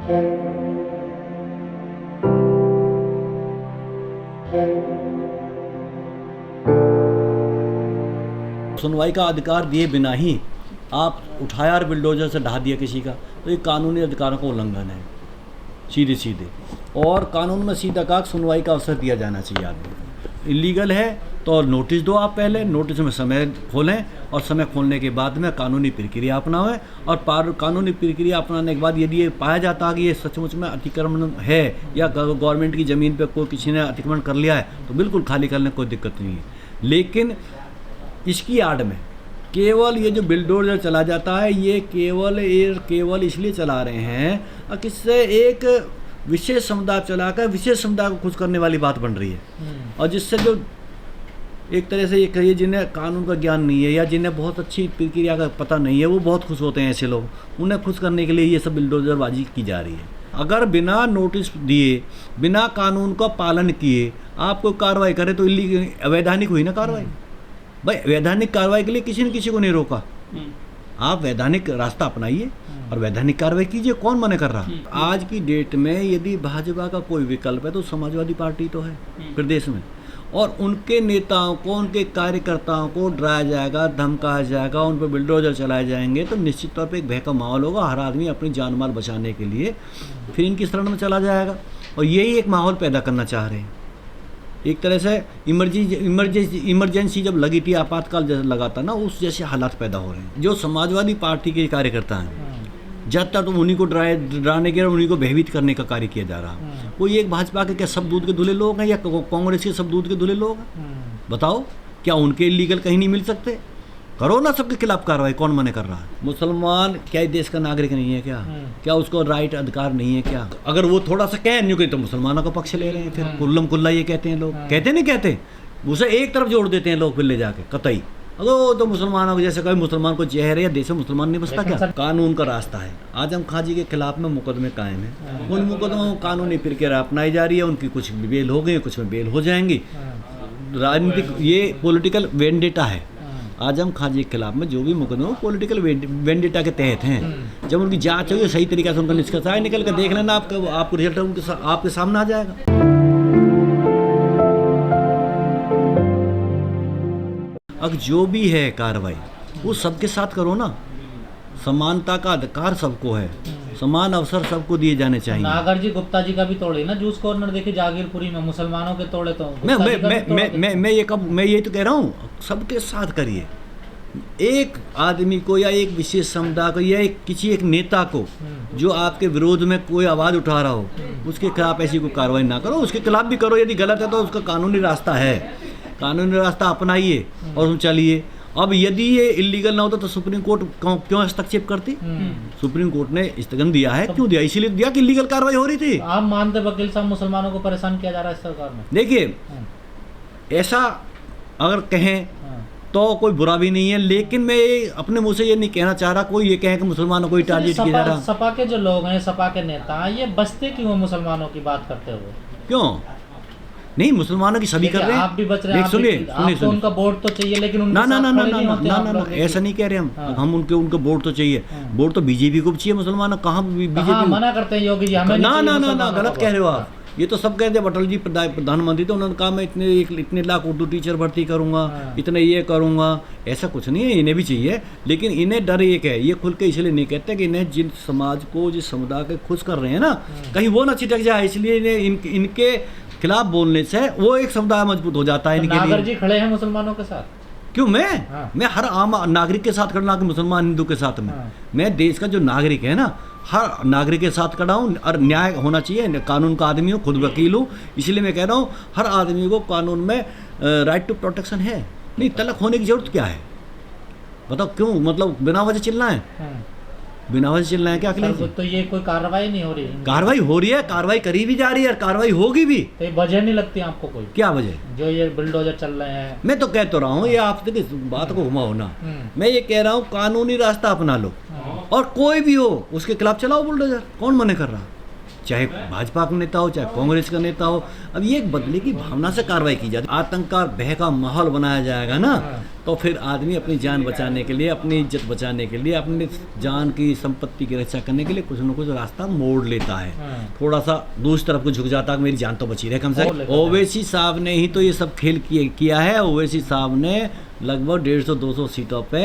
सुनवाई का अधिकार दिए बिना ही आप उठाया और बिल्डोजर से ढा दिया किसी का, तो ये कानूनी अधिकारों का उल्लंघन है सीधे सीधे। और कानून में सीधा कहा सुनवाई का अवसर दिया जाना चाहिए आदमी को। इलीगल है तो नोटिस दो, आप पहले नोटिस में समय खोलें और समय खोलने के बाद में कानूनी प्रक्रिया अपनाएं, और कानूनी प्रक्रिया अपनाने के बाद यदि ये पाया जाता है कि ये सचमुच में अतिक्रमण है या गवर्नमेंट की ज़मीन पे कोई किसी ने अतिक्रमण कर लिया है तो बिल्कुल खाली करने कोई दिक्कत नहीं है। लेकिन इसकी आड़ में केवल ये जो बिल्डोजर चला जाता है, ये केवल इसलिए चला रहे हैं किससे एक विशेष समुदाय चलाकर विशेष समुदाय को खुश करने वाली बात बन रही है, और जिससे जो एक तरह से ये कहिए जिन्हें कानून का ज्ञान नहीं है या जिन्हें बहुत अच्छी प्रक्रिया का पता नहीं है वो बहुत खुश होते हैं। ऐसे लोग, उन्हें खुश करने के लिए ये सब बिल्डोजरबाजी की जा रही है। अगर बिना नोटिस दिए, बिना कानून का पालन किए आप कोई कार्रवाई करे तो अवैधानिक हुई ना कार्रवाई। भाई वैधानिक कार्रवाई के लिए किसी ने किसी को नहीं रोका, आप वैधानिक रास्ता अपनाइए और वैधानिक कार्रवाई कीजिए, कौन मना कर रहा। आज की डेट में यदि भाजपा का कोई विकल्प है तो समाजवादी पार्टी तो है प्रदेश में, और उनके नेताओं को, उनके कार्यकर्ताओं को डराया जाएगा, धमकाया जाएगा, उन पर बिल्डोजर चलाए जाएंगे तो निश्चित तौर पे एक भय का माहौल होगा। हर आदमी अपनी जान माल बचाने के लिए फिर इनकी शरण में चला जाएगा, और यही एक माहौल पैदा करना चाह रहे हैं। एक तरह से इमरजेंसी जब लगी थी, आपातकाल जैसे लगा था ना, उस जैसे हालात पैदा हो रहे हैं। जो समाजवादी पार्टी के कार्यकर्ता हैं, जब तक तुम उन्हीं को डराने के, उन्हीं को भयभीत करने का कार्य किया जा रहा है। कोई एक भाजपा के क्या सब दूध के धुले लोग हैं या कांग्रेस के सब दूध के धुले लोग हैं? बताओ, क्या उनके लीगल कहीं नहीं मिल सकते? करो ना सबके खिलाफ कार्रवाई, कौन मना कर रहा है? मुसलमान क्या देश का नागरिक नहीं है क्या? क्या उसको राइट अधिकार नहीं है क्या? अगर वो थोड़ा सा कह नहीं तो मुसलमानों का पक्ष ले रहे हैं, फिर कुल्लम कुल्ला ये कहते हैं लोग, कहते नहीं कहते, उसे एक तरफ जोड़ देते हैं लोग फिर ले जाके कतई। अगर तो मुसलमानों को जैसे कभी मुसलमान को जहर है या देश में मुसलमान नहीं बसता क्या? कानून का रास्ता है। आजम खां जी के खिलाफ में मुकदमे कायम है, उन मुकदमों में कानूनी प्रक्रिया अपनाई जा रही है, उनकी कुछ बेल हो गई, कुछ में बेल हो जाएंगी। राजनीतिक ये पॉलिटिकल वेंडेटा है। आजम खां जी के खिलाफ में जो भी मुकदमे पॉलिटिकल वेंडेटा के तहत हैं। जब उनकी जांच होगी सही तरीके से, उनका निष्कर्ष आए, निकल कर देख लेना, आपको रिजल्ट आपके सामने आ जाएगा। अब जो भी है कार्रवाई वो सबके साथ करो ना, समानता का अधिकार सबको है, समान अवसर सबको दिए जाने चाहिए। नागर जी गुप्ता जी का भी तोड़े ना जूस कॉर्नर, देखे जागीरपुरी में मुसलमानों के तोड़े तो मैं यही तो कह रहा हूँ, सबके साथ करिए। एक आदमी को या एक विशेष समुदाय को या किसी एक नेता को जो आपके विरोध में कोई आवाज़ उठा रहा हो, उसके खिलाफ ऐसी कोई कार्रवाई ना करो। उसके खिलाफ भी करो, यदि गलत है तो उसका कानूनी रास्ता है, कानूनी रास्ता अपनाइए और हम चलिए। अब यदि ये इलीगल ना होता तो सुप्रीम कोर्ट क्यों हस्तक्षेप करती? सुप्रीम कोर्ट ने स्थगन दिया है, क्यों दिया? इसीलिए दिया कि इलीगल कार्रवाई हो रही थी। आप मानते वकील साहब मुसलमानों को परेशान किया जा रहा है सरकार में? देखिए, ऐसा अगर कहें तो कोई बुरा भी नहीं है, लेकिन मैं अपने मुंह से ये नहीं कहना चाह रहा कोई ये कहे कि मुसलमानों को ही टारगेट किया जा रहा। सपा के जो लोग हैं, सपा के नेता, ये बचते क्यों मुसलमानों की बात करते हुए? क्यों नहीं, मुसलमानों की सभी कर रहे हैं। आप भी बच रहे हैं, सुनिए, उनका वोट तो चाहिए, लेकिन ना ऐसा नहीं कह रहे हम उनके वोट तो चाहिए। वोट तो बीजेपी को चाहिए, मुसलमानों कहाँ बीजेपी मना करते हैं योगी जी? हमें ना गलत कह रहे हो आप। ये तो सब कहते हैं, अटल जी प्रधानमंत्री, तो उन्होंने कहा मैं इतने लाख उर्दू टीचर भर्ती करूंगा, इतने ये करूंगा। ऐसा कुछ नहीं है, इन्हें भी चाहिए, लेकिन इन्हें डर एक है, ये खुल के इसलिए नहीं कहते कि इन्हें जिन समाज को, जिस समुदाय को खुश कर रहे हैं ना, कहीं वो ना छिटक जाए, इसलिए इन्हें इनके खिलाफ बोलने से वो एक समुदाय मजबूत हो जाता है। इनके नागर जी खड़े हैं मुसलमानों के साथ। क्यों? मैं हर आम नागरिक के साथ खड़ा, कि मुसलमान हिंदू के साथ में। मैं देश का जो नागरिक है ना, हर नागरिक के साथ खड़ा हूँ, और न्याय होना चाहिए, कानून का आदमी हूँ, खुद वकील हूँ, इसलिए मैं कह रहा हूँ हर आदमी को कानून में राइट टू प्रोटेक्शन है। नहीं, तलक होने की जरूरत क्या है? बताओ क्यों? मतलब बिना वजह चिल्लाना है? बिना वजह चिल्लाना है क्या? तो ये कोई कार्रवाई नहीं हो रही? कार्रवाई हो रही है, कार्रवाई करी भी जा रही है, कार्रवाई होगी भी। तो वजह नहीं लगती आपको कोई? क्या वजह? जो ये बुलडोजर चल रहे हैं। मैं तो कह तो रहा हूँ, ये आप देखिए बात को घुमाओ ना। मैं ये कह रहा हूँ कानूनी रास्ता अपना लो, और कोई भी हो उसके खिलाफ चलाओ बुलडोजर, कौन मना कर रहा? चाहे भाजपा का नेता हो चाहे कांग्रेस का नेता हो। अब ये एक बदले की भावना से कार्रवाई की जाती है। आतंक का भय का माहौल बनाया जाएगा ना, तो फिर आदमी अपनी जान बचाने के लिए, अपनी इज्जत बचाने के लिए, अपनी जान की संपत्ति की रक्षा करने के लिए कुछ न कुछ रास्ता मोड़ लेता है। थोड़ा सा दूसरी तरफ को झुक जाता है, मेरी जान तो बची रहे कम से कम। ओवैसी साहब ने ही तो ये सब खेल किया है। ओवैसी साहब ने लगभग 150-200 सीटों पे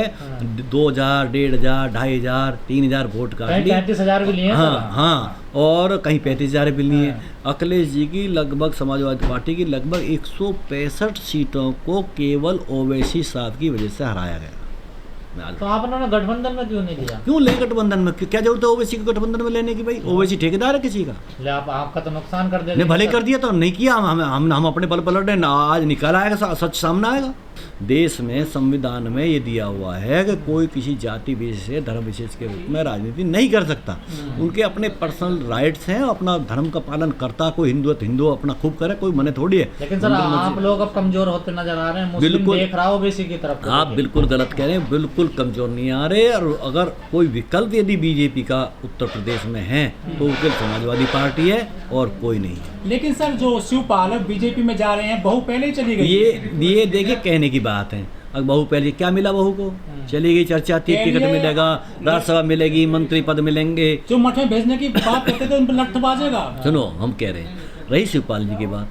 2000, 1500, 2500, 3000 वोट काट लिए। 35,000 भी लिए। हाँ, और कहीं 35,000 भी लिए। अखिलेश जी की लगभग, समाजवादी पार्टी की लगभग 165 सीटों को केवल ओवैसी साहब की वजह से हराया गया। तो आप उन्होंने गठबंधन में क्यों नहीं लिया? क्यों ले गठबंधन में? क्या जरूरत है ओवैसी को गठबंधन में लेने की? भाई ओवैसी ठेकेदार है किसी का? ले आपका तो नुकसान कर ने भले कर दिया तो नहीं किया। हम अपने बल पलट रहे, आज निकल आएगा, सच सामने आएगा। देश में संविधान में ये दिया हुआ है कि कोई किसी जाति विशेष, धर्म विशेष के रूप में राजनीति नहीं कर सकता। उनके अपने पर्सनल राइट्स हैं, अपना धर्म का पालन करता। कोई हिंदू अपना खूब करे, कोई मने थोड़ी है। लेकिन सर आप लोग अब कमजोर होते नजर आ रहे हैं। मुस्लिम देख रहा हो ओवैसी की तरफ। आप बिल्कुल गलत कह रहे हैं, बिल्कुल कमजोर नहीं आ रहे। और अगर कोई विकल्प यदि बीजेपी का उत्तर प्रदेश में है तो उसके समाजवादी पार्टी है और कोई नहीं है। लेकिन सर जो शिवपाल बीजेपी में जा रहे हैं, बहू पहले ही चली गई। ये देखिए कहने की बात है। अब बहू पहले क्या मिला? बहू को चली गई, चर्चा थी, टिकट मिलेगा, राज्यसभा मिलेगी, मंत्री पद मिलेंगे। जो मठ में भेजने की बात करते थे उन पर लठ बाजेगा। सुनो, हम कह रहे हैं रही शिवपाल जी की बात।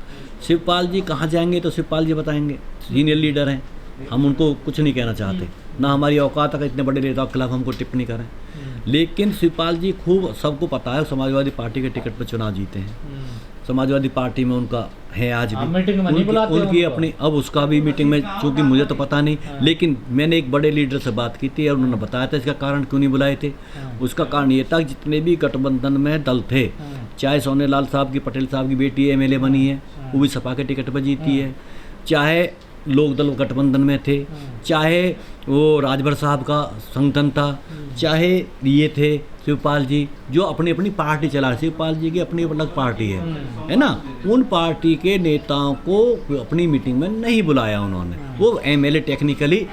शिवपाल जी कहाँ जाएंगे तो शिवपाल जी बताएंगे, सीनियर लीडर हैं। हम उनको कुछ नहीं कहना चाहते, ना हमारी औकात है इतने बड़े नेताओं के खिलाफ हमको टिप्पणी करें। लेकिन शिवपाल जी खूब सबको पता है समाजवादी पार्टी के टिकट पर चुनाव जीते हैं। समाजवादी पार्टी में उनका है आज भी मीटिंग में नहीं बुलाते उनकी अपनी। अब उसका भी मीटिंग में, चूंकि मुझे तो पता नहीं, लेकिन मैंने एक बड़े लीडर से बात की थी और उन्होंने बताया था इसका कारण क्यों नहीं बुलाए थे। उसका कारण ये था कि जितने भी गठबंधन में दल थे, चाहे सोनेलाल साहब की, पटेल साहब की बेटी एमएलए बनी है, वो भी सपा के टिकट पर जीती है, चाहे लोक दल गठबंधन में थे, चाहे वो राजभर साहब का संगठन था, चाहे ये थे शिवपाल जी जो अपनी अपनी पार्टी चला। शिवपाल जी की अपनी अलग पार्टी है ना। उन पार्टी के नेताओं को अपनी मीटिंग में नहीं बुलाया उन्होंने। वो एमएलए टेक्निकली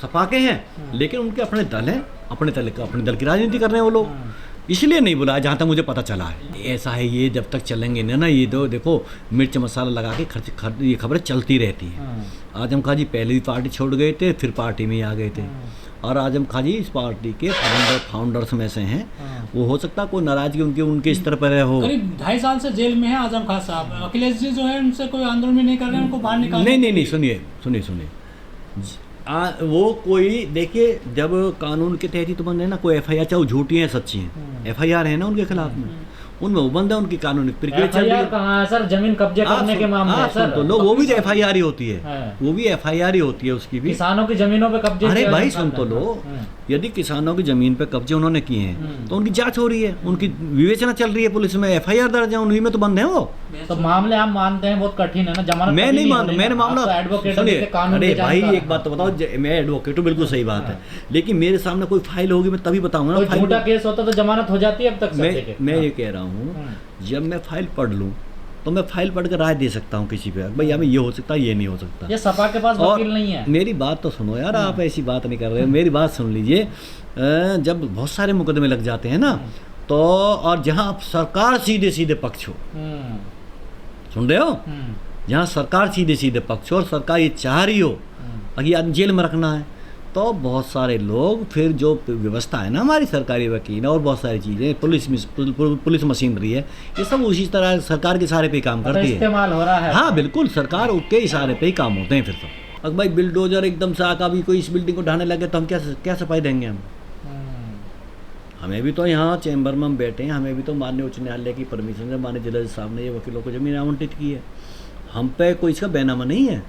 सपा के हैं, लेकिन उनके अपने दल हैं, अपने दल की राजनीति कर रहे हैं वो लोग, इसलिए नहीं बुलाया जहाँ तक मुझे पता चला है। ऐसा है, ये जब तक चलेंगे ना, ये तो देखो मिर्च मसाला लगा के ये खबरें चलती रहती हैं। आजम खां जी पहले भी पार्टी छोड़ गए थे, फिर पार्टी में ही आ गए थे। और आजम खां जी इस पार्टी के फाउंडर्स में से हैं। वो हो सकता है कोई नाराजगी उनके स्तर पर हो। करीब 2.5 साल से जेल में है आजम खां साहब। अखिलेश जी जो है उनसे कोई आंदोलन भी नहीं कर रहे हैं, उनको बाहर निकाल। नहीं, सुनिए वो कोई, देखिए जब कानून के तहत ही तो बंद है ना, कोई एफआईआर चाहे झूठी है सच्ची है, एफआईआर है ना उनके खिलाफ में, उनमें वो बंद है, उनकी कानूनी प्रक्रिया चल रही है। कहाँ है सर? जमीन कब्जे करने के मामले में सर तो लोग वो भी एफआईआर ही होती है, वो भी एफआईआर ही होती है उसकी भी। किसानों की जमीनों पे कब्जे। अरे भाई सुन तो लो, यदि किसानों की जमीन पे कब्जे उन्होंने किए हैं तो उनकी जांच हो रही है, उनकी विवेचना चल रही है पुलिस में, एफआईआर दर्ज है, उन्हीं में तो बंद है वो। तो मामले हम मानते हैं बहुत कठिन है ना, जमानत मैं नहीं मानता, मैंने मामला एडवोकेट। अरे भाई एक बात तो बताओ, मैं एडवोकेट हूँ, बिल्कुल सही बात है, लेकिन मेरे सामने कोई फाइल होगी मैं तभी बताऊंगा ना। झूठा केस होता तो जमानत हो जाती है अब तक। मैं ये कह रहा हूँ, जब मैं फाइल पढ़ लूँ तो मैं फाइल पढ़ कर राय दे सकता हूँ किसी पे, भाई हमें ये हो सकता है, ये नहीं हो सकता। ये सपा के पास वकील नहीं है। मेरी बात तो सुनो यार, आप ऐसी बात नहीं कर रहे हो, मेरी बात सुन लीजिए। जब बहुत सारे मुकदमे लग जाते हैं ना, तो और जहाँ सरकार सीधे सीधे पक्ष हो, सुन रहे हो, जहाँ सरकार सीधे सीधे पक्ष हो और सरकार ये चाह रही हो कि आदमी जेल में रखना है, तो बहुत सारे लोग फिर जो व्यवस्था है ना हमारी सरकारी वकील और बहुत सारी चीज़ें, पुलिस मशीनरी है, ये सब उसी तरह सरकार के इशारे पे ही काम करती है, इस्तेमाल हो रहा है। हाँ बिल्कुल, सरकार के इशारे पे ही काम होते हैं फिर तो। अब भाई बिल्डोजर एकदम से आकर भी कोई इस बिल्डिंग को ढाने लगे तो हम क्या सफाई देंगे हम? हमें भी तो यहाँ चैम्बर में हम बैठे हैं, हमें भी तो माननीय उच्च न्यायालय की परमिशन से माननीय जज साहब ने ये वकीलों को जमीन आवंटित की है। हम पे कोई इसका बैनामा नहीं है,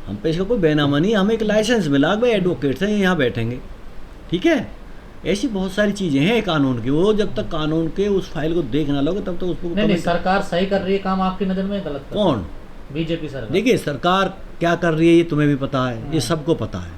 हम पे इसका कोई बैनामा नहीं है, हमें एक लाइसेंस मिला भाई एडवोकेट से यहाँ बैठेंगे, ठीक है। ऐसी बहुत सारी चीज़ें हैं कानून की, वो जब तक कानून के उस फाइल को देख ना लोगे तब तक उसको नहीं, सरकार सही कर रही है काम आपकी नज़र में, गलत? कौन? बीजेपी सरकार। देखिए सरकार क्या कर रही है ये तुम्हें भी पता है, ये सबको पता है,